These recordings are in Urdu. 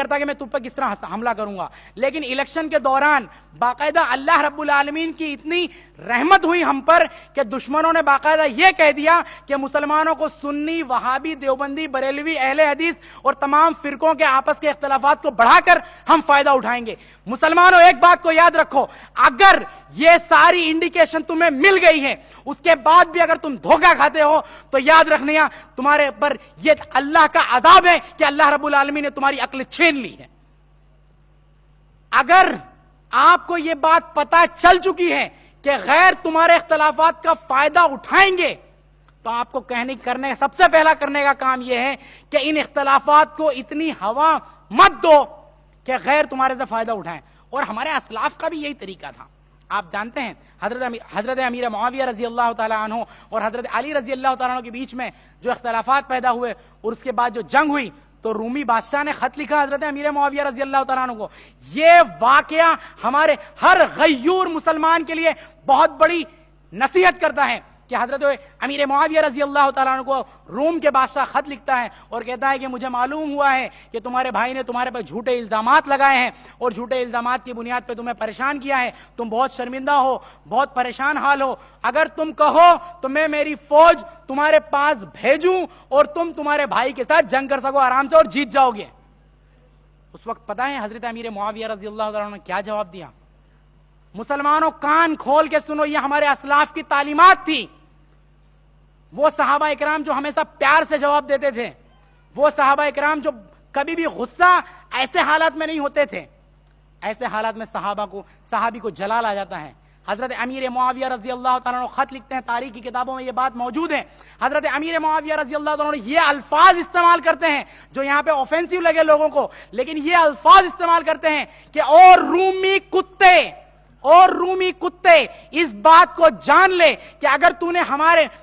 کرتا کہ میں تم پر کس طرح حملہ کروں گا، لیکن الیکشن کے دوران باقاعدہ اللہ رب العالمین کی اتنی رحمت ہوئی ہم پر کہ دشمنوں نے باقاعدہ یہ کہہ دیا کہ مسلمانوں کو سنی، وہابی، دیوبندی، بریلوی، اہل حدیث اور تمام فرقوں کے آپس کے اختلافات کو بڑھا کر ہم فائدہ اٹھائیں گے۔ مسلمانوں ایک بات کو یاد رکھو، اگر یہ ساری انڈیکیشن تمہیں مل گئی ہے، اس کے بعد بھی اگر تم دھوکہ کھاتے ہو تو یاد رکھنا تمہارے پر یہ اللہ کا عذاب ہے کہ اللہ رب العالمین نے تمہاری عقل چھین لی ہے۔ اگر آپ کو یہ بات پتہ چل چکی ہے کہ غیر تمہارے اختلافات کا فائدہ اٹھائیں گے، تو آپ کو سب سے پہلا کرنے کا کام یہ ہے کہ ان اختلافات کو اتنی ہوا مت دو کہ غیر تمہارے سے فائدہ اٹھائیں۔ اور ہمارے اسلاف کا بھی یہی طریقہ تھا۔ آپ جانتے ہیں حضرت امیر معاویہ رضی اللہ تعالیٰ عنہ اور حضرت علی رضی اللہ تعالیٰ عنہ کے بیچ میں جو اختلافات پیدا ہوئے اور اس کے بعد جو جنگ ہوئی، تو رومی بادشاہ نے خط لکھا حضرت امیر معاویہ رضی اللہ تعالیٰ عنہ کو۔ یہ واقعہ ہمارے ہر غیور مسلمان کے لیے بہت بڑی نصیحت کرتا ہے کہ حضرت امیر معاویہ رضی اللہ تعالیٰ عنہ کو روم کے بادشاہ خط لکھتا ہے اور کہتا ہے کہ مجھے معلوم ہوا ہے کہ تمہارے بھائی نے تمہارے پر جھوٹے الزامات لگائے ہیں اور جھوٹے الزامات کی بنیاد پہ تمہیں پریشان کیا ہے، تم بہت شرمندہ ہو، بہت پریشان حال ہو، اگر تم کہو تو میں میری فوج تمہارے پاس بھیجوں اور تم تمہارے بھائی کے ساتھ جنگ کر سکو آرام سے اور جیت جاؤ گے۔ اس وقت پتہ ہے حضرت امیر معاویہ رضی اللہ تعالیٰ عنہ نے کیا جواب دیا؟ مسلمانوں کان کھول کے سنو، یہ ہمارے اسلاف کی تعلیمات تھی۔ وہ صحابہ اکرام جو ہمیشہ پیار سے جواب دیتے تھے، وہ صحابہ اکرام جو کبھی بھی غصہ ایسے حالات میں نہیں ہوتے تھے، ایسے حالات میں صحابی کو جلال آ جاتا ہے۔ حضرت امیر معاویہ رضی اللہ تعالیٰ عنہ خط لکھتے ہیں، تاریخ کی کتابوں میں یہ بات موجود ہے۔ حضرت امیر معاویہ رضی اللہ تعالیٰ عنہ یہ الفاظ استعمال کرتے ہیں جو یہاں پہ آفینسو لگے لوگوں کو، لیکن یہ الفاظ استعمال کرتے ہیں کہ اور رومی کتے اس بات کو جان لے کہ اگر تو نے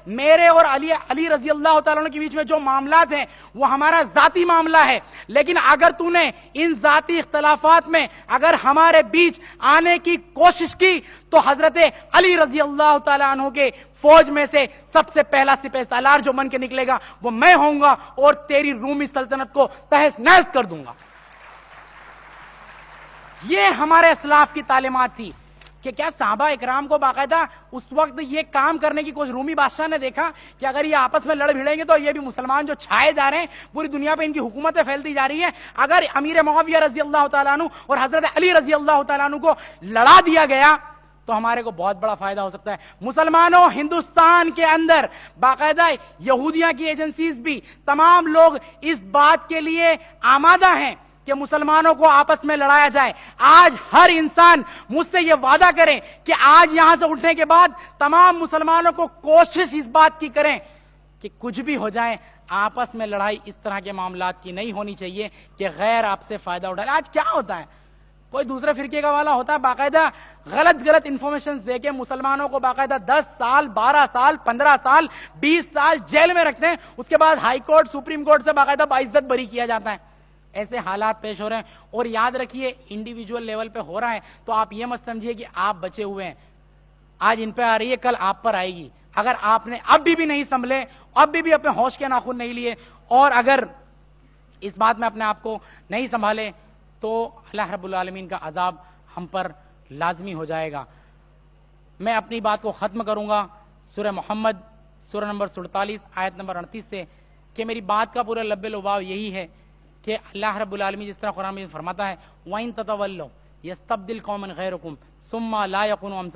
میرے اور علی رضی اللہ تعالیٰ عنہ کے بیچ میں جو معاملات ہیں وہ ہمارا ذاتی معاملہ ہے، لیکن اگر تو نے ان ذاتی اختلافات میں اگر ہمارے بیچ آنے کی کوشش کی تو حضرت علی رضی اللہ تعالیٰ عنہ کے فوج میں سے سب سے پہلا سپہ سالار جو بن کے نکلے گا وہ میں ہوں گا اور تیری رومی سلطنت کو تہس نہس کر دوں گا۔ یہ ہمارے اسلاف کی تعلیمات تھی کہ کیا صحابہ اکرام کو باقاعدہ اس وقت یہ کام کرنے کی کوشش، رومی بادشاہ نے دیکھا کہ اگر یہ آپس میں لڑ بھیڑیں گے تو یہ بھی مسلمان جو چھائے جا رہے ہیں پوری دنیا پہ ان کی حکومتیں پھیلتی جا رہی ہیں، اگر امیر معاویہ رضی اللہ تعالیٰ عنہ اور حضرت علی رضی اللہ تعالیٰ عنہ کو لڑا دیا گیا تو ہمارے کو بہت بڑا فائدہ ہو سکتا ہے۔ مسلمانوں، ہندوستان کے اندر باقاعدہ یہودیاں کی ایجنسیز بھی تمام لوگ اس بات کے لیے آمادہ ہیں کہ مسلمانوں کو آپس میں لڑایا جائے۔ آج ہر انسان مجھ سے یہ وعدہ کرے کہ آج یہاں سے اٹھنے کے بعد تمام مسلمانوں کو کوشش اس بات کی کریں کہ کچھ بھی ہو جائے آپس میں لڑائی اس طرح کے معاملات کی نہیں ہونی چاہیے کہ غیر آپ سے فائدہ اٹھائے۔ آج کیا ہوتا ہے، کوئی دوسرے فرقے کا والا ہوتا ہے باقاعدہ غلط انفارمیشن دے کے مسلمانوں کو باقاعدہ 10 سال 12 سال 15 سال 20 سال جیل میں رکھتے ہیں، اس کے بعد ہائی کورٹ سپریم کورٹ سے باقاعدہ باعزت بری کیا جاتا ہے۔ ایسے حالات پیش ہو رہے ہیں اور یاد رکھیے انڈیویجول لیول پہ ہو رہا ہے تو آپ یہ مت سمجھیے کہ آپ بچے ہوئے ہیں، آج ان پہ آ رہی ہے کل آپ پر آئے گی۔ اگر آپ نے اب بھی نہیں سنبھلے، اب بھی اپنے ہوش کے ناخن نہیں لیے اور اگر اس بات میں اپنے آپ کو نہیں سنبھالے تو اللہ رب العالمین کا عذاب ہم پر لازمی ہو جائے گا۔ میں اپنی بات کو ختم کروں گا سورہ محمد سورہ نمبر 47 آیت نمبر 38 سے کہ میری بات کا پورا لب لباب یہی ہے کہ اللہ رب العالمین جس طرح قرآن میں فرماتا ہے وَإِن تَتَوَلَّوْا يَسْتَبْدِلْ قَوْمًا غَيْرَكُمْ ثُمَّ لَا يَكُونُوا أَمْثَالَكُمْ